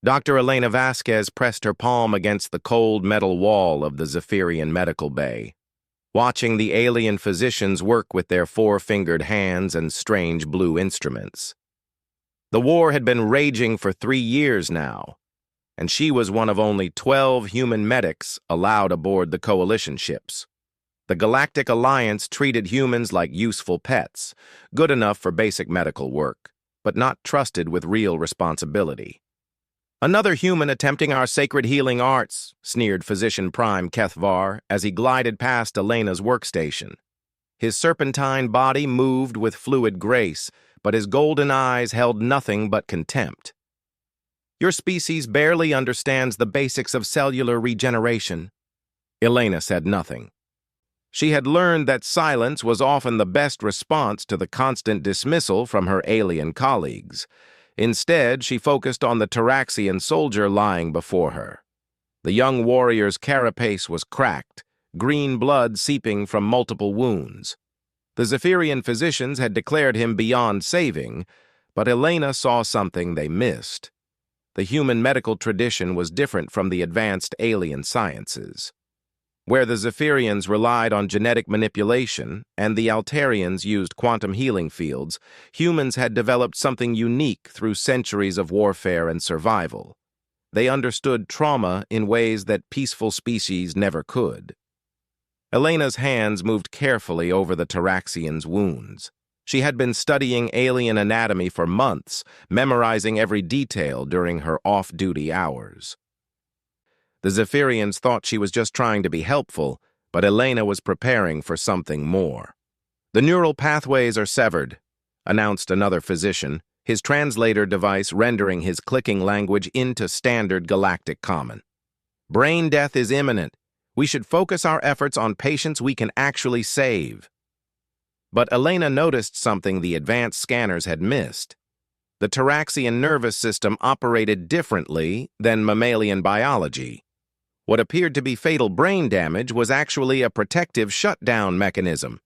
Dr. Elena Vasquez pressed her palm against the cold metal wall of the Zephyrian medical bay, watching the alien physicians work with their four-fingered hands and strange blue instruments. The war had been raging for 3 years now, and she was one of only 12 human medics allowed aboard the coalition ships. The Galactic Alliance treated humans like useful pets, good enough for basic medical work, but not trusted with real responsibility. "Another human attempting our sacred healing arts," sneered Physician Prime Kethvar as he glided past Elena's workstation. His serpentine body moved with fluid grace, but his golden eyes held nothing but contempt. "Your species barely understands the basics of cellular regeneration." Elena said nothing. She had learned that silence was often the best response to the constant dismissal from her alien colleagues. Instead, she focused on the Taraxian soldier lying before her. The young warrior's carapace was cracked, green blood seeping from multiple wounds. The Zephyrian physicians had declared him beyond saving, but Elena saw something they missed. The human medical tradition was different from the advanced alien sciences. Where the Zephyrians relied on genetic manipulation and the Altarians used quantum healing fields, humans had developed something unique through centuries of warfare and survival. They understood trauma in ways that peaceful species never could. Elena's hands moved carefully over the Taraxians' wounds. She had been studying alien anatomy for months, memorizing every detail during her off-duty hours. The Zephyrians thought she was just trying to be helpful, but Elena was preparing for something more. "The neural pathways are severed," announced another physician, his translator device rendering his clicking language into standard galactic common. "Brain death is imminent. We should focus our efforts on patients we can actually save." But Elena noticed something the advanced scanners had missed. The Taraxian nervous system operated differently than mammalian biology. What appeared to be fatal brain damage was actually a protective shutdown mechanism.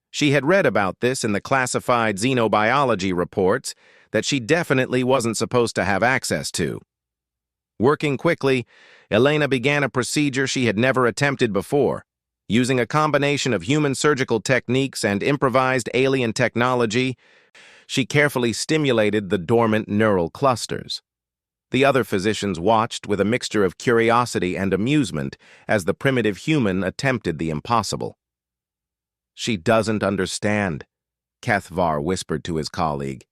She had read about this in the classified xenobiology reports that she definitely wasn't supposed to have access to. Working quickly, Elena began a procedure she had never attempted before. Using a combination of human surgical techniques and improvised alien technology, she carefully stimulated the dormant neural clusters. The other physicians watched with a mixture of curiosity and amusement as the primitive human attempted the impossible. "She doesn't understand," Kethvar whispered to his colleague.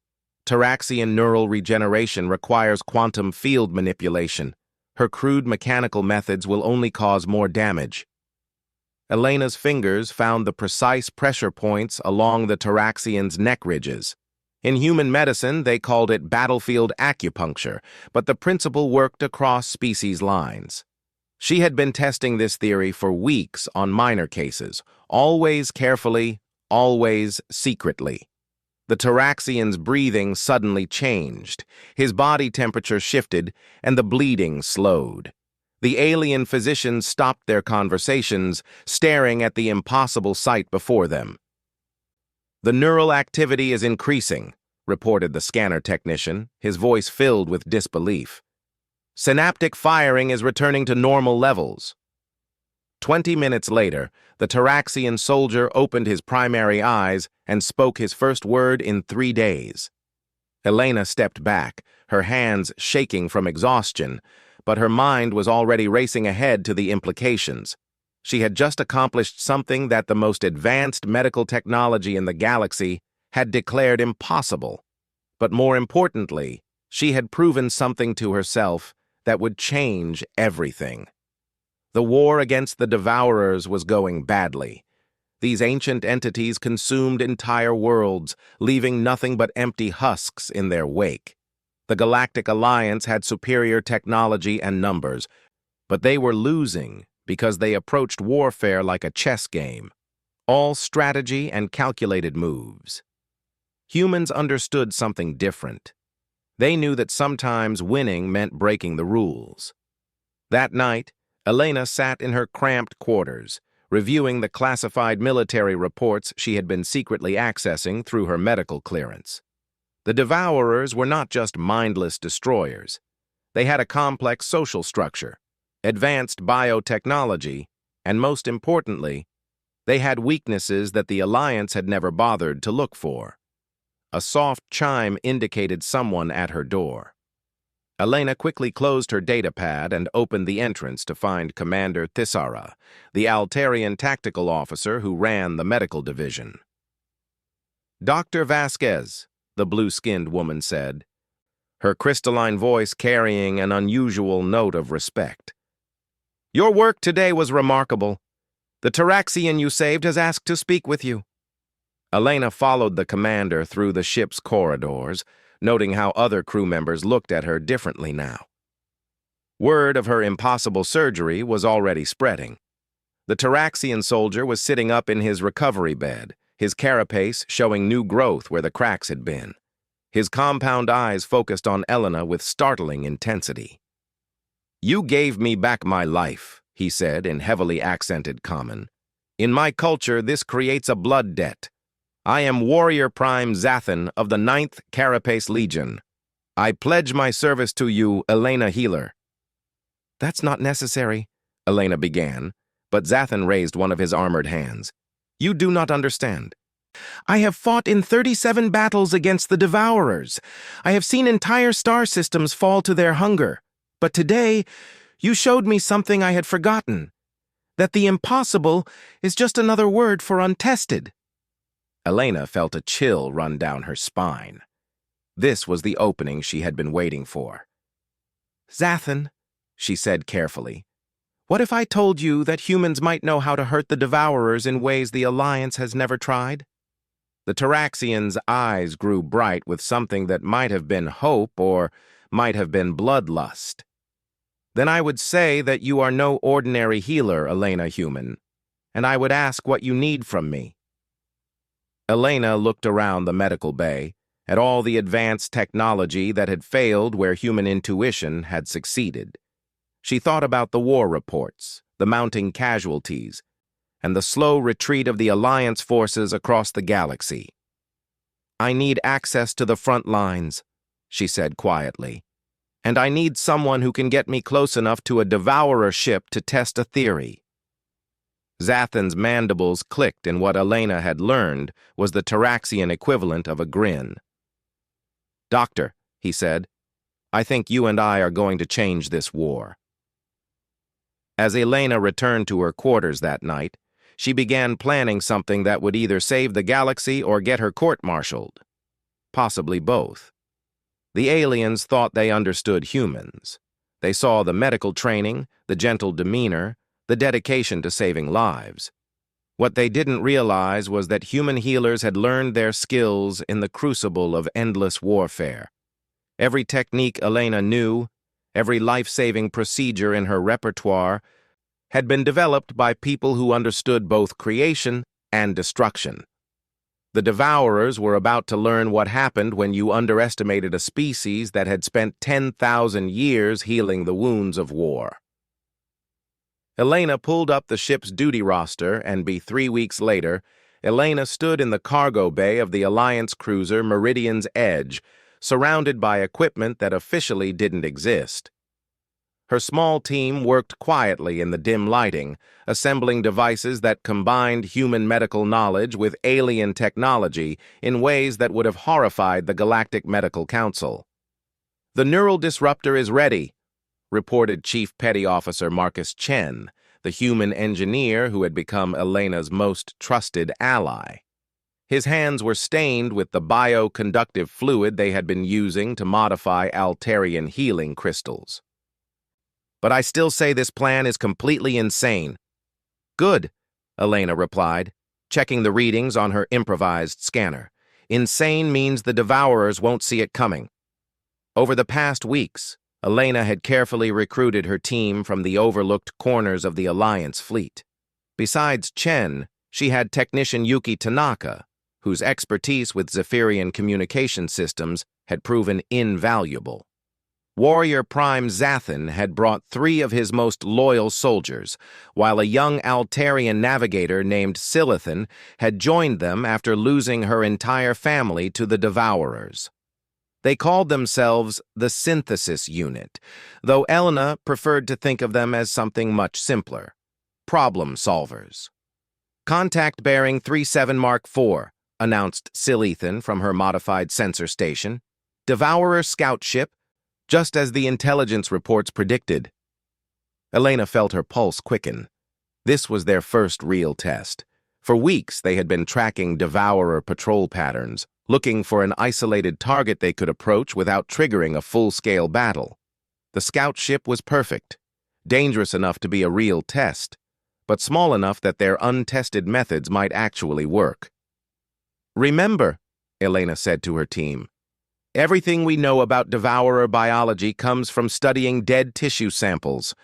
"Taraxian neural regeneration requires quantum field manipulation. Her crude mechanical methods will only cause more damage." Elena's fingers found the precise pressure points along the Taraxian's neck ridges. In human medicine, they called it battlefield acupuncture, but the principle worked across species lines. She had been testing this theory for weeks on minor cases, always carefully, always secretly. The Taraxian's breathing suddenly changed, his body temperature shifted, and the bleeding slowed. The alien physicians stopped their conversations, staring at the impossible sight before them. "The neural activity is increasing," reported the scanner technician, his voice filled with disbelief. "Synaptic firing is returning to normal levels." 20 minutes later, the Taraxian soldier opened his primary eyes and spoke his first word in 3 days. Elena stepped back, her hands shaking from exhaustion, but her mind was already racing ahead to the implications. She had just accomplished something that the most advanced medical technology in the galaxy had declared impossible. But more importantly, she had proven something to herself that would change everything. The war against the Devourers was going badly. These ancient entities consumed entire worlds, leaving nothing but empty husks in their wake. The Galactic Alliance had superior technology and numbers, but they were losing because they approached warfare like a chess game, all strategy and calculated moves. Humans understood something different. They knew that sometimes winning meant breaking the rules. That night, Elena sat in her cramped quarters, reviewing the classified military reports she had been secretly accessing through her medical clearance. The Devourers were not just mindless destroyers. They had a complex social structure, advanced biotechnology, and most importantly, they had weaknesses that the Alliance had never bothered to look for. A soft chime indicated someone at her door. Elena quickly closed her datapad and opened the entrance to find Commander Thisara, the Altarian tactical officer who ran the medical division. "Dr. Vasquez," the blue-skinned woman said, her crystalline voice carrying an unusual note of respect. "Your work today was remarkable. The Taraxian you saved has asked to speak with you." Elena followed the commander through the ship's corridors, noting how other crew members looked at her differently now. Word of her impossible surgery was already spreading. The Taraxian soldier was sitting up in his recovery bed, his carapace showing new growth where the cracks had been. His compound eyes focused on Elena with startling intensity. "You gave me back my life," he said in heavily accented Common. "In my culture, this creates a blood debt. I am Warrior Prime Zathan of the 9th Carapace Legion. I pledge my service to you, Elena Healer." "That's not necessary," Elena began, but Zathan raised one of his armored hands. "You do not understand. I have fought in 37 battles against the Devourers. I have seen entire star systems fall to their hunger. But today, you showed me something I had forgotten. That the impossible is just another word for untested." Elena felt a chill run down her spine. This was the opening she had been waiting for. "Zathan," she said carefully, "what if I told you that humans might know how to hurt the Devourers in ways the Alliance has never tried?" The Taraxian's eyes grew bright with something that might have been hope or might have been bloodlust. "Then I would say that you are no ordinary healer, Elena Human, and I would ask what you need from me." Elena looked around the medical bay, at all the advanced technology that had failed where human intuition had succeeded. She thought about the war reports, the mounting casualties, and the slow retreat of the Alliance forces across the galaxy. "I need access to the front lines," she said quietly, "and I need someone who can get me close enough to a Devourer ship to test a theory." Zathan's mandibles clicked in what Elena had learned was the Taraxian equivalent of a grin. "Doctor," he said, "I think you and I are going to change this war." As Elena returned to her quarters that night, she began planning something that would either save the galaxy or get her court-martialed. Possibly both. The aliens thought they understood humans. They saw the medical training, the gentle demeanor, the dedication to saving lives. What they didn't realize was that human healers had learned their skills in the crucible of endless warfare. Every technique Elena knew, every life-saving procedure in her repertoire, had been developed by people who understood both creation and destruction. The Devourers were about to learn what happened when you underestimated a species that had spent 10,000 years healing the wounds of war. Elena pulled up the ship's duty roster, and 3 weeks later, Elena stood in the cargo bay of the Alliance cruiser Meridian's Edge, surrounded by equipment that officially didn't exist. Her small team worked quietly in the dim lighting, assembling devices that combined human medical knowledge with alien technology in ways that would have horrified the Galactic Medical Council. "The neural disruptor is ready," reported Chief Petty Officer Marcus Chen, the human engineer who had become Elena's most trusted ally. His hands were stained with the bioconductive fluid they had been using to modify Altarian healing crystals. "But I still say this plan is completely insane." "Good," Elena replied, checking the readings on her improvised scanner. "Insane means the Devourers won't see it coming." Over the past weeks, Elena had carefully recruited her team from the overlooked corners of the Alliance fleet. Besides Chen, she had technician Yuki Tanaka, whose expertise with Zephyrian communication systems had proven invaluable. Warrior Prime Zathan had brought 3 of his most loyal soldiers, while a young Altarian navigator named Silithan had joined them after losing her entire family to the Devourers. They called themselves the Synthesis Unit, though Elena preferred to think of them as something much simpler: problem solvers. "Contact bearing 37 Mark IV, announced Silithan from her modified sensor station. "Devourer scout ship, just as the intelligence reports predicted." Elena felt her pulse quicken. This was their first real test. For weeks, they had been tracking Devourer patrol patterns, looking for an isolated target they could approach without triggering a full-scale battle. The scout ship was perfect, dangerous enough to be a real test, but small enough that their untested methods might actually work. "Remember," Elena said to her team, "everything we know about Devourer biology comes from studying dead tissue samples.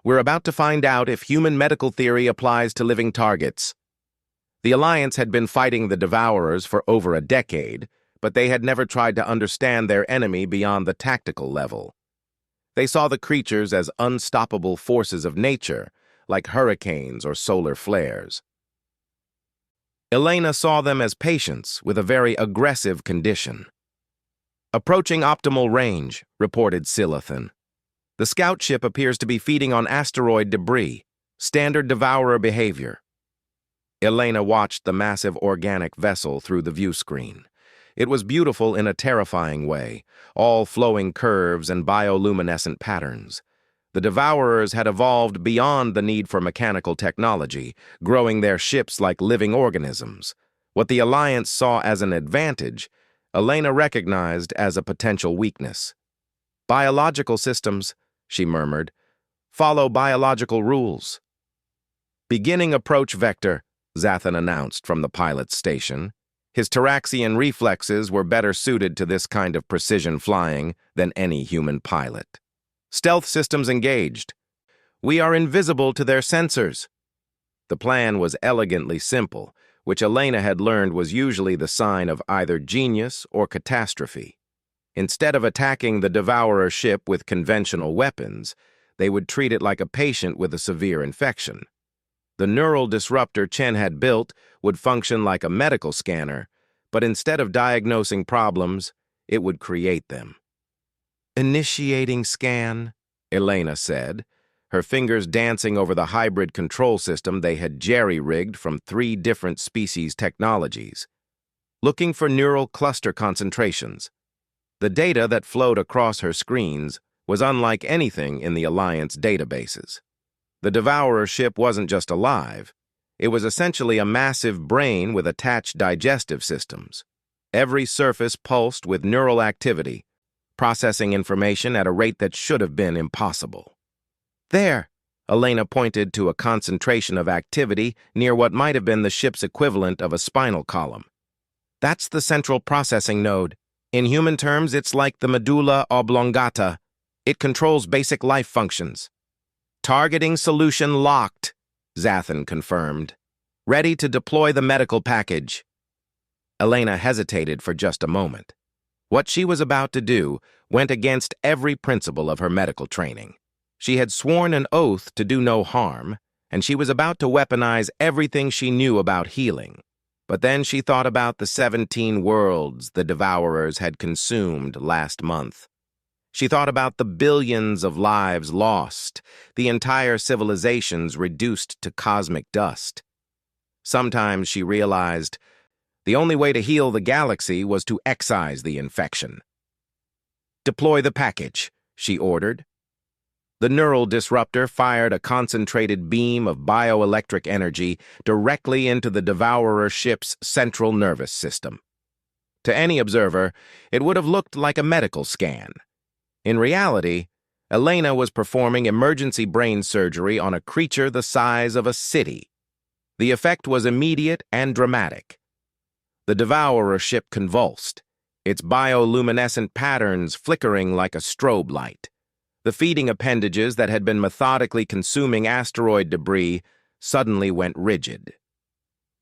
We're about to find out if human medical theory applies to living targets." The Alliance had been fighting the Devourers for over a decade, but they had never tried to understand their enemy beyond the tactical level. They saw the creatures as unstoppable forces of nature, like hurricanes or solar flares. Elena saw them as patients with a very aggressive condition. "Approaching optimal range," reported Silithan. "The scout ship appears to be feeding on asteroid debris, standard Devourer behavior." Elena watched the massive organic vessel through the view screen. It was beautiful in a terrifying way, all flowing curves and bioluminescent patterns. The Devourers had evolved beyond the need for mechanical technology, growing their ships like living organisms. What the Alliance saw as an advantage, Elena recognized as a potential weakness. "Biological systems," she murmured, "follow biological rules." "Beginning approach vector," Zathan announced from the pilot's station. His Taraxian reflexes were better suited to this kind of precision flying than any human pilot. "Stealth systems engaged. We are invisible to their sensors." The plan was elegantly simple, which Elena had learned was usually the sign of either genius or catastrophe. Instead of attacking the Devourer ship with conventional weapons, they would treat it like a patient with a severe infection. The neural disruptor Chen had built would function like a medical scanner, but instead of diagnosing problems, it would create them. "Initiating scan," Elena said, her fingers dancing over the hybrid control system they had jerry-rigged from 3 different species technologies. "Looking for neural cluster concentrations." The data that flowed across her screens was unlike anything in the Alliance databases. The Devourer ship wasn't just alive. It was essentially a massive brain with attached digestive systems. Every surface pulsed with neural activity, processing information at a rate that should have been impossible. "There," Elena pointed to a concentration of activity near what might have been the ship's equivalent of a spinal column. "That's the central processing node. In human terms, it's like the medulla oblongata. It controls basic life functions." "Targeting solution locked," Zathan confirmed. "Ready to deploy the medical package." Elena hesitated for just a moment. What she was about to do went against every principle of her medical training. She had sworn an oath to do no harm, and she was about to weaponize everything she knew about healing. But then she thought about the 17 worlds the Devourers had consumed last month. She thought about the billions of lives lost, the entire civilizations reduced to cosmic dust. Sometimes she realized the only way to heal the galaxy was to excise the infection. "Deploy the package," she ordered. The neural disruptor fired a concentrated beam of bioelectric energy directly into the Devourer ship's central nervous system. To any observer, it would have looked like a medical scan. In reality, Elena was performing emergency brain surgery on a creature the size of a city. The effect was immediate and dramatic. The Devourer ship convulsed, its bioluminescent patterns flickering like a strobe light. The feeding appendages that had been methodically consuming asteroid debris suddenly went rigid.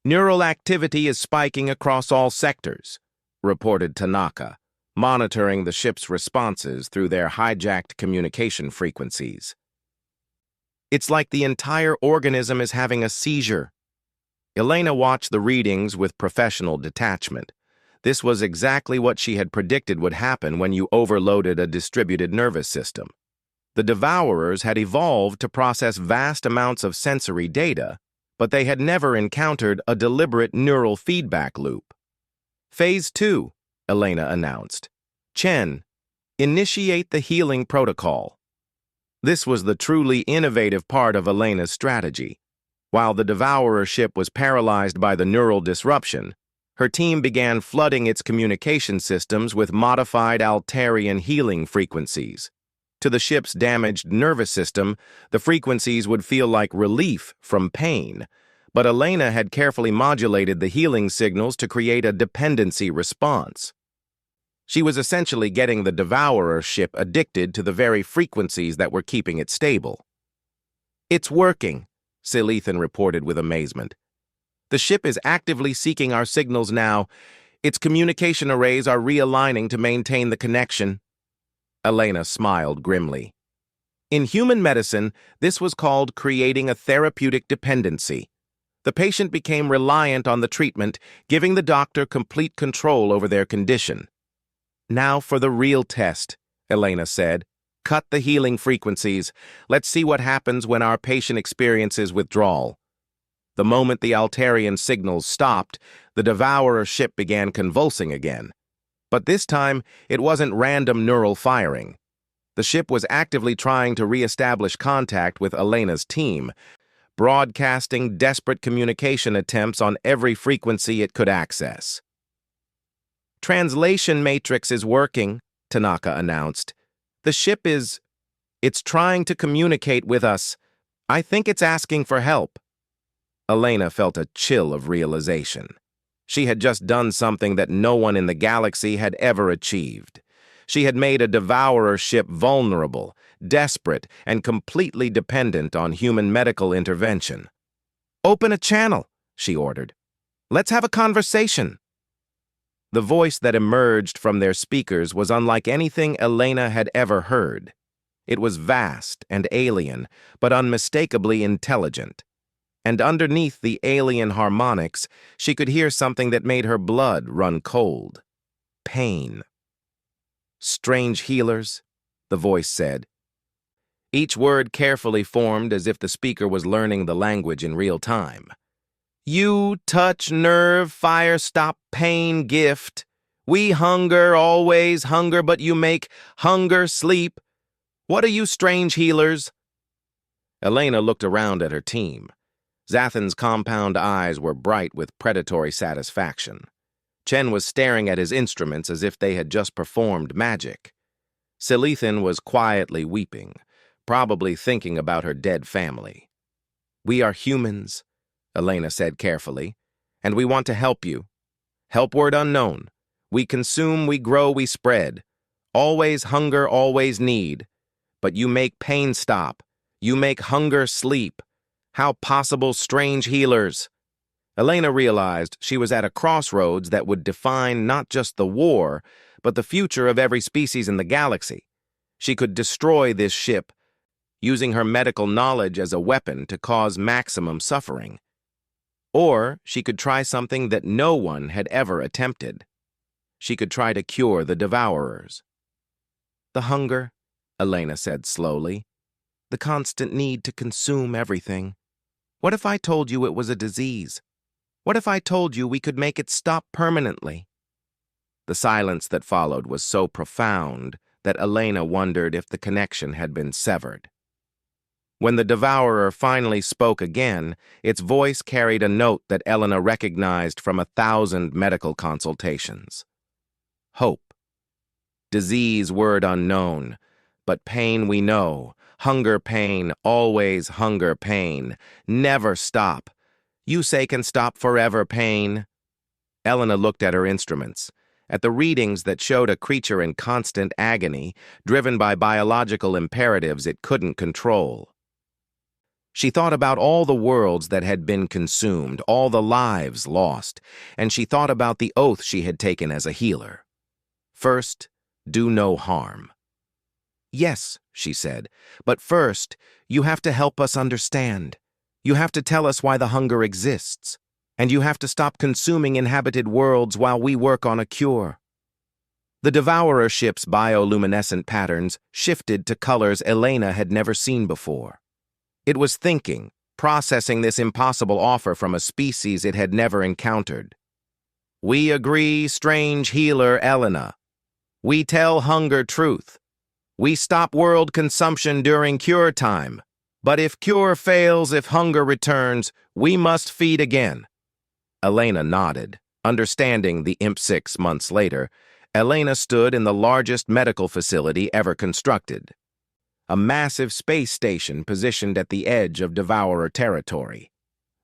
"Neural activity is spiking across all sectors," reported Tanaka, monitoring the ship's responses through their hijacked communication frequencies. "It's like the entire organism is having a seizure." Elena watched the readings with professional detachment. This was exactly what she had predicted would happen when you overloaded a distributed nervous system. The Devourers had evolved to process vast amounts of sensory data, but they had never encountered a deliberate neural feedback loop. Phase 2, Elena announced. Chen, initiate the healing protocol. This was the truly innovative part of Elena's strategy. While the Devourer ship was paralyzed by the neural disruption, her team began flooding its communication systems with modified Altarian healing frequencies. To the ship's damaged nervous system, the frequencies would feel like relief from pain, but Elena had carefully modulated the healing signals to create a dependency response. She was essentially getting the Devourer ship addicted to the very frequencies that were keeping it stable. "It's working," Silithan reported with amazement. "The ship is actively seeking our signals now. Its communication arrays are realigning to maintain the connection." Elena smiled grimly. In human medicine, this was called creating a therapeutic dependency. The patient became reliant on the treatment, giving the doctor complete control over their condition. "Now for the real test," Elena said. "Cut the healing frequencies. Let's see what happens when our patient experiences withdrawal." The moment the Altarian signals stopped, the Devourer ship began convulsing again. But this time, it wasn't random neural firing. The ship was actively trying to re-establish contact with Elena's team, broadcasting desperate communication attempts on every frequency it could access. "Translation matrix is working," Tanaka announced. "The ship it's trying to communicate with us. I think it's asking for help." Elena felt a chill of realization. She had just done something that no one in the galaxy had ever achieved. She had made a Devourer ship vulnerable, desperate, and completely dependent on human medical intervention. "Open a channel," she ordered. "Let's have a conversation." The voice that emerged from their speakers was unlike anything Elena had ever heard. It was vast and alien, but unmistakably intelligent. And underneath the alien harmonics, she could hear something that made her blood run cold. Pain. "Strange healers," the voice said. Each word carefully formed as if the speaker was learning the language in real time. "You touch nerve, fire, stop pain, gift. We hunger, always hunger, but you make hunger sleep. What are you, strange healers?" Elena looked around at her team. Zathan's compound eyes were bright with predatory satisfaction. Chen was staring at his instruments as if they had just performed magic. Silithan was quietly weeping, probably thinking about her dead family. "We are humans," Elena said carefully, "and we want to help you. Help word unknown. We consume, we grow, we spread. Always hunger, always need. But you make pain stop. You make hunger sleep. How possible, strange healers?" Elena realized she was at a crossroads that would define not just the war, but the future of every species in the galaxy. She could destroy this ship, using her medical knowledge as a weapon to cause maximum suffering. Or she could try something that no one had ever attempted. She could try to cure the Devourers. "The hunger," Elena said slowly. "The constant need to consume everything. What if I told you it was a disease? What if I told you we could make it stop permanently?" The silence that followed was so profound that Elena wondered if the connection had been severed. When the Devourer finally spoke again, its voice carried a note that Elena recognized from 1,000 medical consultations. Hope. Disease word unknown, but pain we know. Hunger pain, always hunger pain. Never stop. You say can stop forever pain. Elena looked at her instruments, at the readings that showed a creature in constant agony, driven by biological imperatives it couldn't control. She thought about all the worlds that had been consumed, all the lives lost, and she thought about the oath she had taken as a healer. First, do no harm. "Yes," she said, "but first, you have to help us understand. You have to tell us why the hunger exists." And you have to stop consuming inhabited worlds while we work on a cure. The Devourer ship's bioluminescent patterns shifted to colors Elena had never seen before. It was thinking, processing this impossible offer from a species it had never encountered. We agree, strange healer Elena. We tell hunger truth. We stop world consumption during cure time. But if cure fails, if hunger returns, we must feed again. Elena nodded, understanding the imp 6 months later. Elena stood in the largest medical facility ever constructed. A massive space station positioned at the edge of Devourer territory.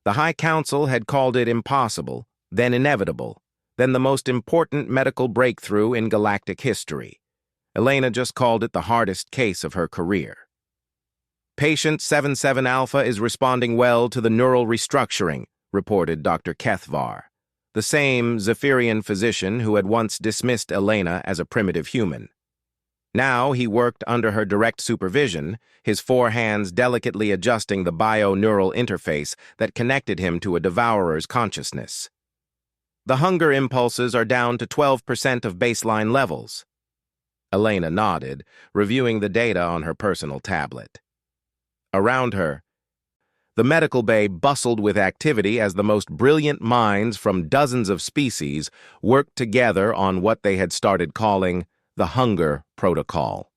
The High Council had called it impossible, then inevitable, then the most important medical breakthrough in galactic history. Elena just called it the hardest case of her career. Patient 77 Alpha is responding well to the neural restructuring, reported Dr. Kethvar, the same Zephyrian physician who had once dismissed Elena as a primitive human. Now he worked under her direct supervision, his 4 hands delicately adjusting the bio-neural interface that connected him to a Devourer's consciousness. The hunger impulses are down to 12% of baseline levels. Elena nodded, reviewing the data on her personal tablet. Around her, the medical bay bustled with activity as the most brilliant minds from dozens of species worked together on what they had started calling the Hunger Protocol.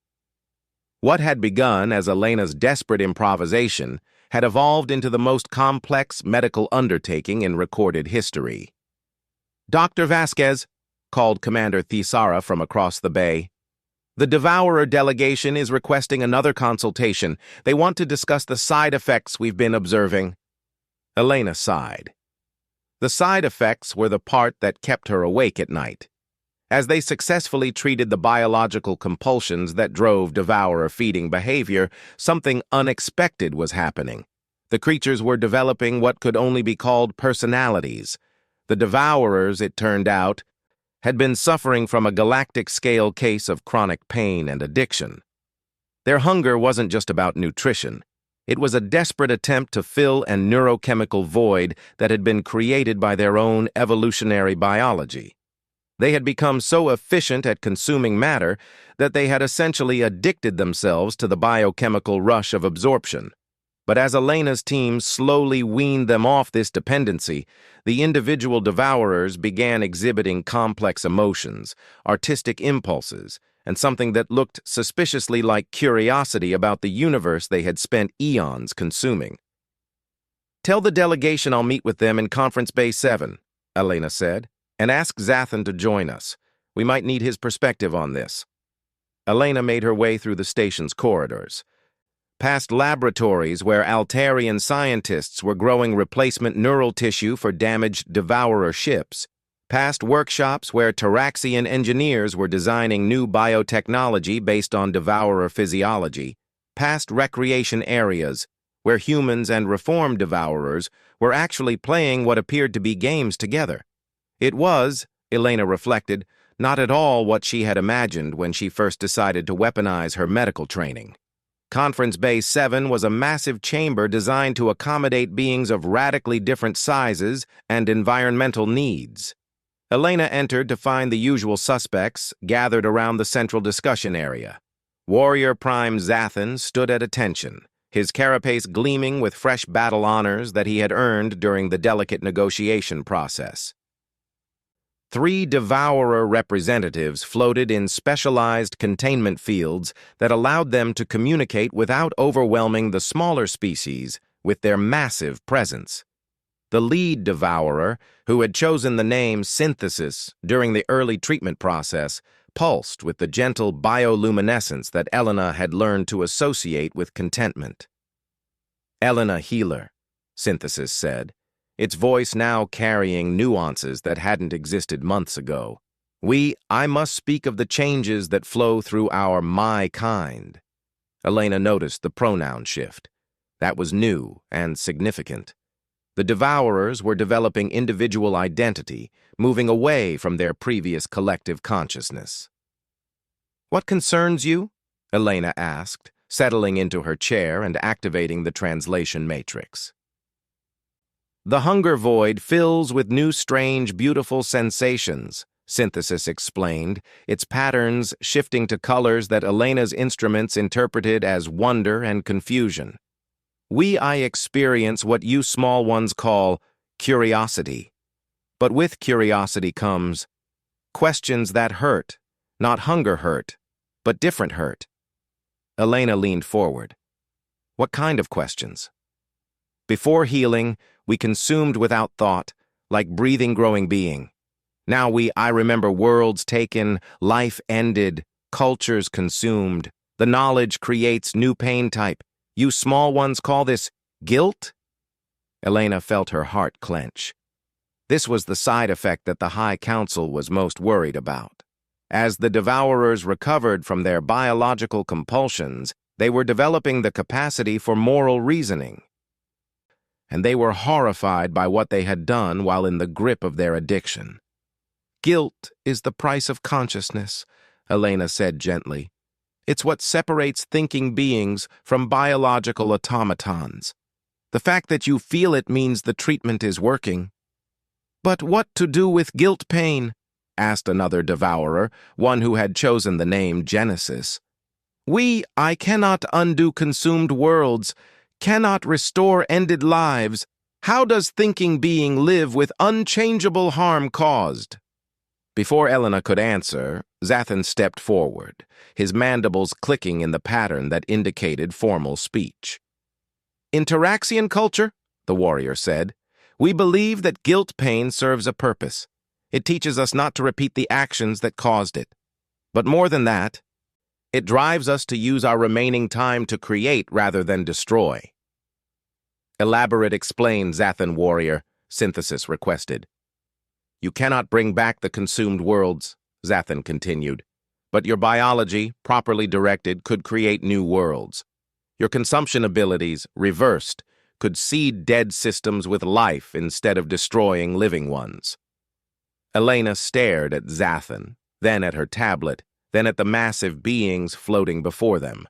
What had begun as Elena's desperate improvisation had evolved into the most complex medical undertaking in recorded history. "Dr. Vasquez," called Commander Thisara from across the bay. "The Devourer delegation is requesting another consultation. They want to discuss the side effects we've been observing." Elena sighed. The side effects were the part that kept her awake at night. As they successfully treated the biological compulsions that drove Devourer feeding behavior, something unexpected was happening. The creatures were developing what could only be called personalities. The Devourers, it turned out, had been suffering from a galactic-scale case of chronic pain and addiction. Their hunger wasn't just about nutrition. It was a desperate attempt to fill a neurochemical void that had been created by their own evolutionary biology. They had become so efficient at consuming matter that they had essentially addicted themselves to the biochemical rush of absorption. But as Elena's team slowly weaned them off this dependency, the individual Devourers began exhibiting complex emotions, artistic impulses, and something that looked suspiciously like curiosity about the universe they had spent eons consuming. "Tell the delegation I'll meet with them in Conference Bay 7, Elena said, "and ask Zathan to join us. We might need his perspective on this." Elena made her way through the station's corridors. Past laboratories where Altarian scientists were growing replacement neural tissue for damaged Devourer ships, past workshops where Taraxian engineers were designing new biotechnology based on Devourer physiology, past recreation areas where humans and reformed Devourers were actually playing what appeared to be games together. It was, Elena reflected, not at all what she had imagined when she first decided to weaponize her medical training. Conference Bay 7 was a massive chamber designed to accommodate beings of radically different sizes and environmental needs. Elena entered to find the usual suspects gathered around the central discussion area. Warrior Prime Zathan stood at attention, his carapace gleaming with fresh battle honors that he had earned during the delicate negotiation process. 3 Devourer representatives floated in specialized containment fields that allowed them to communicate without overwhelming the smaller species with their massive presence. The lead Devourer, who had chosen the name Synthesis during the early treatment process, pulsed with the gentle bioluminescence that Elena had learned to associate with contentment. "Elena Healer," Synthesis said, its voice now carrying nuances that hadn't existed months ago. I must speak of the changes that flow through our my kind." Elena noticed the pronoun shift. That was new and significant. The Devourers were developing individual identity, moving away from their previous collective consciousness. "What concerns you?" Elena asked, settling into her chair and activating the translation matrix. The hunger void fills with new strange, beautiful sensations, Synthesis explained, its patterns shifting to colors that Elena's instruments interpreted as wonder and confusion. I experience what you small ones call curiosity. But with curiosity comes questions that hurt, not hunger hurt, but different hurt. Elena leaned forward. What kind of questions? Before healing, we consumed without thought, like breathing growing being. Now I remember worlds taken, life ended, cultures consumed. The knowledge creates new pain type. You small ones call this guilt? Elena felt her heart clench. This was the side effect that the High Council was most worried about. As the Devourers recovered from their biological compulsions, they were developing the capacity for moral reasoning. And they were horrified by what they had done while in the grip of their addiction. Guilt is the price of consciousness, Elena said gently. It's what separates thinking beings from biological automatons. The fact that you feel it means the treatment is working. But what to do with guilt pain? Asked another devourer, one who had chosen the name Genesis. I cannot undo consumed worlds, cannot restore ended lives. How does thinking being live with unchangeable harm caused? Before Elena could answer, Zathan stepped forward, his mandibles clicking in the pattern that indicated formal speech. In Taraxian culture, the warrior said, we believe that guilt pain serves a purpose. It teaches us not to repeat the actions that caused it. But more than that, it drives us to use our remaining time to create rather than destroy. Elaborate explain, Zathan warrior, Synthesis requested. You cannot bring back the consumed worlds, Zathan continued, but your biology, properly directed, could create new worlds. Your consumption abilities, reversed, could seed dead systems with life instead of destroying living ones. Elena stared at Zathan, then at her tablet, then at the massive beings floating before them.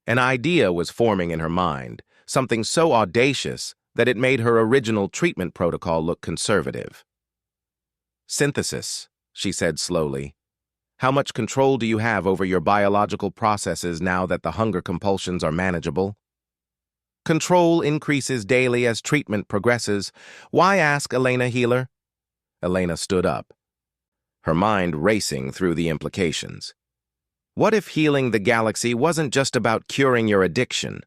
An idea was forming in her mind, something so audacious that it made her original treatment protocol look conservative. Synthesis, she said slowly. How much control do you have over your biological processes now that the hunger compulsions are manageable? Control increases daily as treatment progresses. Why ask, Elena Healer? Elena stood up, her mind racing through the implications. What if healing the galaxy wasn't just about curing your addiction?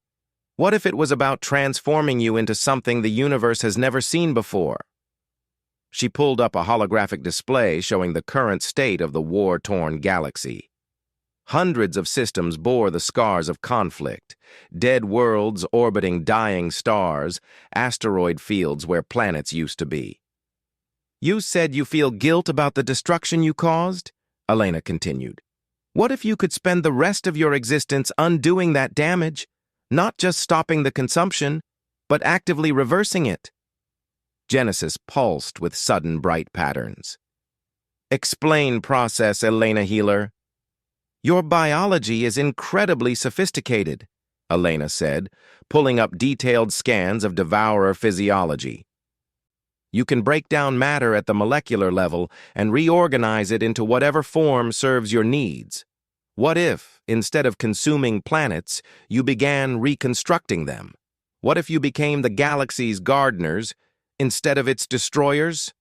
What if it was about transforming you into something the universe has never seen before? She pulled up a holographic display showing the current state of the war-torn galaxy. Hundreds of systems bore the scars of conflict, dead worlds orbiting dying stars, asteroid fields where planets used to be. You said you feel guilt about the destruction you caused? Elena continued. What if you could spend the rest of your existence undoing that damage, not just stopping the consumption, but actively reversing it? Genesis pulsed with sudden bright patterns. Explain process, Elena Healer. Your biology is incredibly sophisticated, Elena said, pulling up detailed scans of devourer physiology. You can break down matter at the molecular level and reorganize it into whatever form serves your needs. What if, instead of consuming planets, you began reconstructing them? What if you became the galaxy's gardeners instead of its destroyers?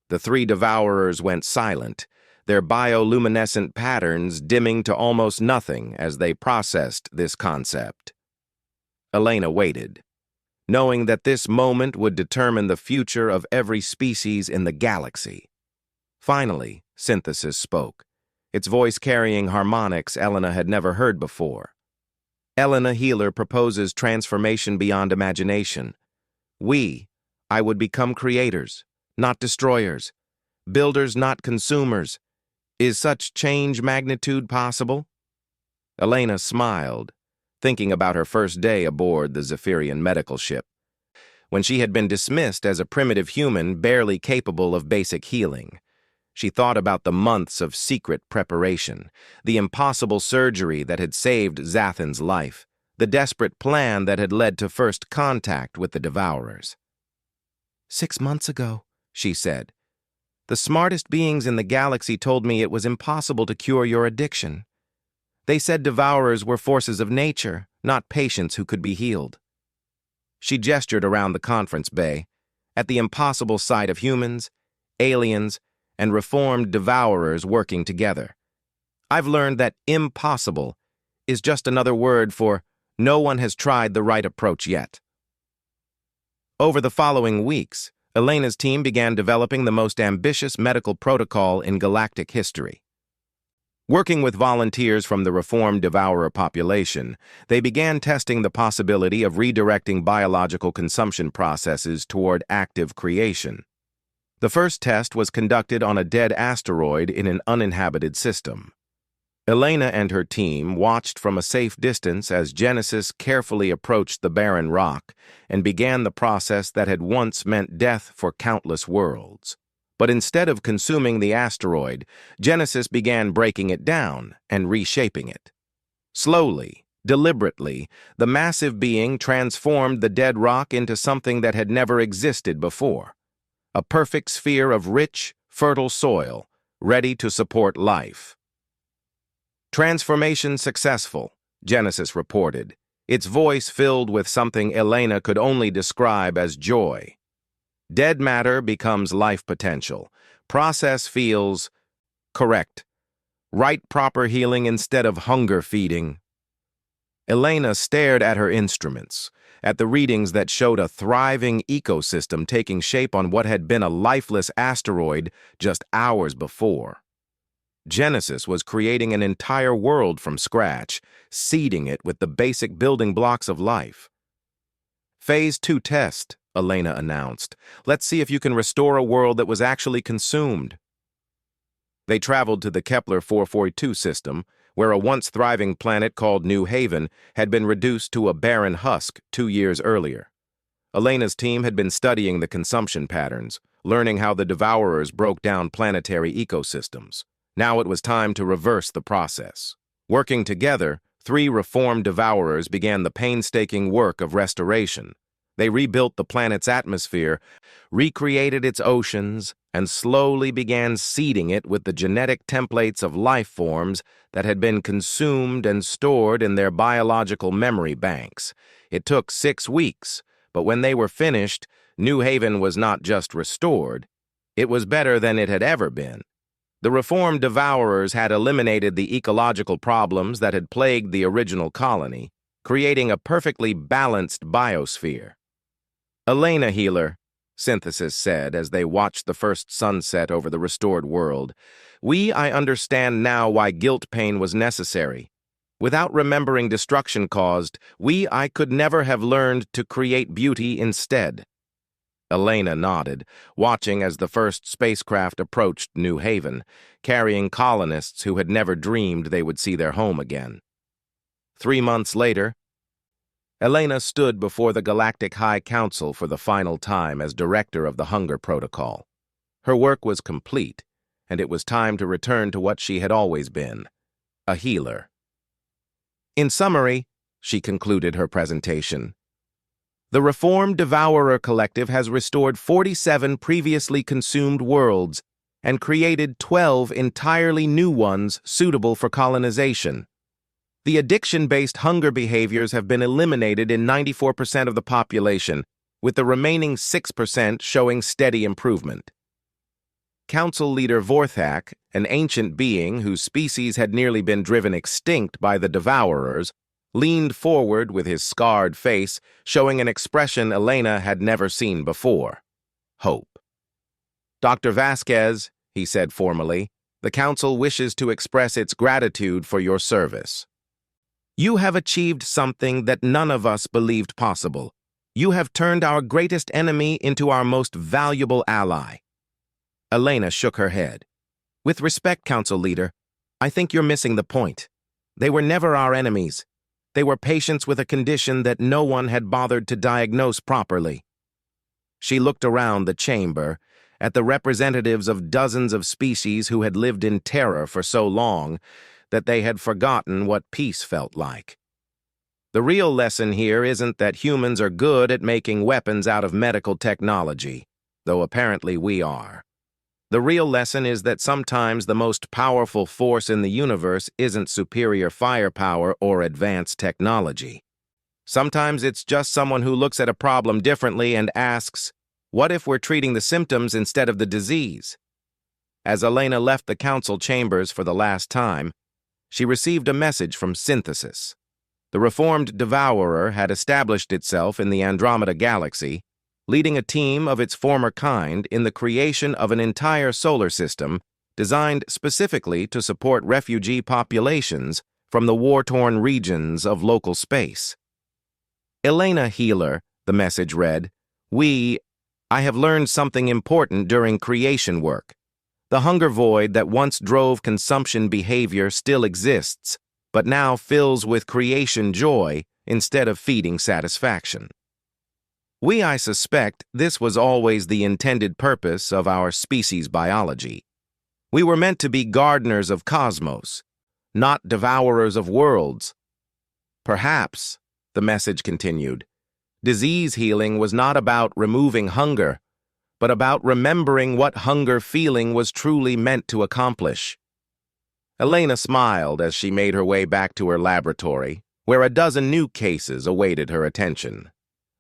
The three devourers went silent, their bioluminescent patterns dimming to almost nothing as they processed this concept. Elena waited, knowing that this moment would determine the future of every species in the galaxy. Finally, Synthesis spoke, its voice carrying harmonics Elena had never heard before. Elena Healer proposes transformation beyond imagination. I would become creators, not destroyers, builders, not consumers. Is such change magnitude possible? Elena smiled, thinking about her first day aboard the Zephyrian medical ship, when she had been dismissed as a primitive human barely capable of basic healing. She thought about the months of secret preparation, the impossible surgery that had saved Zathan's life, the desperate plan that had led to first contact with the Devourers. 6 months ago, she said. The smartest beings in the galaxy told me it was impossible to cure your addiction. They said devourers were forces of nature, not patients who could be healed. She gestured around the conference bay, at the impossible sight of humans, aliens, and reformed devourers working together. I've learned that impossible is just another word for no one has tried the right approach yet. Over the following weeks, Elena's team began developing the most ambitious medical protocol in galactic history. Working with volunteers from the reformed devourer population, they began testing the possibility of redirecting biological consumption processes toward active creation. The first test was conducted on a dead asteroid in an uninhabited system. Elena and her team watched from a safe distance as Genesis carefully approached the barren rock and began the process that had once meant death for countless worlds. But instead of consuming the asteroid, Genesis began breaking it down and reshaping it. Slowly, deliberately, the massive being transformed the dead rock into something that had never existed before. A perfect sphere of rich, fertile soil, ready to support life. Transformation successful, Genesis reported, its voice filled with something Elena could only describe as joy. Dead matter becomes life potential. Process feels correct. Right proper healing instead of hunger feeding. Elena stared at her instruments, at the readings that showed a thriving ecosystem taking shape on what had been a lifeless asteroid just hours before. Genesis was creating an entire world from scratch, seeding it with the basic building blocks of life. Phase 2 test, Elena announced. Let's see if you can restore a world that was actually consumed. They traveled to the Kepler 442 system, where a once thriving planet called New Haven had been reduced to a barren husk 2 years earlier. Elena's team had been studying the consumption patterns, learning how the devourers broke down planetary ecosystems. Now it was time to reverse the process. Working together, 3 reformed devourers began the painstaking work of restoration. They rebuilt the planet's atmosphere, recreated its oceans, and slowly began seeding it with the genetic templates of life forms that had been consumed and stored in their biological memory banks. It took 6 weeks, but when they were finished, New Haven was not just restored, it was better than it had ever been. The reformed devourers had eliminated the ecological problems that had plagued the original colony, creating a perfectly balanced biosphere. Elena Healer, Synthesis said as they watched the first sunset over the restored world, I understand now why guilt pain was necessary. Without remembering destruction caused, I could never have learned to create beauty instead. Elena nodded, watching as the first spacecraft approached New Haven, carrying colonists who had never dreamed they would see their home again. 3 months later, Elena stood before the Galactic High Council for the final time as director of the Hunger Protocol. Her work was complete, and it was time to return to what she had always been, a healer. In summary, she concluded her presentation, the Reformed Devourer Collective has restored 47 previously consumed worlds and created 12 entirely new ones suitable for colonization. The addiction-based hunger behaviors have been eliminated in 94% of the population, with the remaining 6% showing steady improvement. Council leader Vorthak, an ancient being whose species had nearly been driven extinct by the Devourers, leaned forward with his scarred face, showing an expression Elena had never seen before. Hope. Dr. Vasquez, he said formally, the Council wishes to express its gratitude for your service. You have achieved something that none of us believed possible. You have turned our greatest enemy into our most valuable ally. Elena shook her head. With respect, Council Leader, I think you're missing the point. They were never our enemies. They were patients with a condition that no one had bothered to diagnose properly. She looked around the chamber, at the representatives of dozens of species who had lived in terror for so long that they had forgotten what peace felt like. The real lesson here isn't that humans are good at making weapons out of medical technology. though apparently we are. The real lesson is that sometimes the most powerful force in the universe isn't superior firepower or advanced technology. Sometimes it's just someone who looks at a problem differently and asks, what if we're treating the symptoms instead of the disease? As Elena left the council chambers for the last time, she received a message from Synthesis. The reformed Devourer had established itself in the Andromeda Galaxy, leading a team of its former kind in the creation of an entire solar system designed specifically to support refugee populations from the war-torn regions of local space. Elena Healer, the message read, I have learned something important during creation work. The hunger void that once drove consumption behavior still exists, but now fills with creation joy instead of feeding satisfaction. I suspect this was always the intended purpose of our species biology. We were meant to be gardeners of cosmos, not devourers of worlds. Perhaps, the message continued, disease healing was not about removing hunger, but about remembering what hunger feeling was truly meant to accomplish. Elena smiled as she made her way back to her laboratory, where a dozen new cases awaited her attention.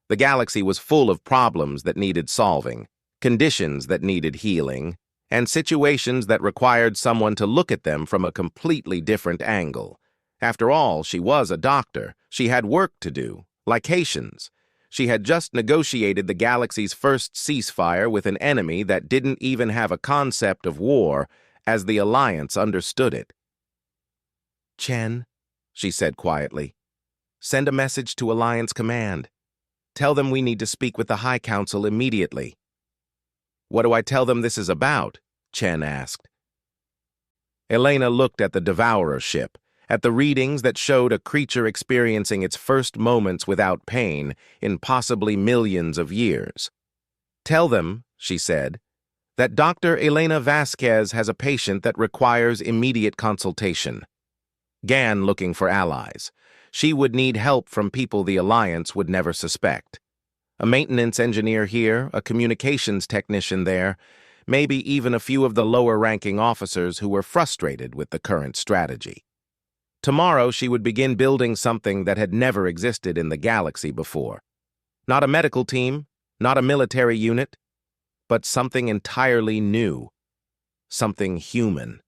The galaxy was full of problems that needed solving, conditions that needed healing, and situations that required someone to look at them from a completely different angle. After all, she was a doctor. She had work to do, like Haitians. She had just negotiated the galaxy's first ceasefire with an enemy that didn't even have a concept of war as the Alliance understood it. Chen, she said quietly, send a message to Alliance Command. Tell them we need to speak with the High Council immediately. What do I tell them this is about? Chen asked. Elena looked at the Devourer ship, at the readings that showed a creature experiencing its first moments without pain in possibly millions of years. Tell them, she said, that Dr. Elena Vasquez has a patient that requires immediate consultation. Gan looking for allies. She would need help from people the Alliance would never suspect. A maintenance engineer here, a communications technician there, maybe even a few of the lower-ranking officers who were frustrated with the current strategy. Tomorrow she would begin building something that had never existed in the galaxy before. Not a medical team, not a military unit, but something entirely new, something human.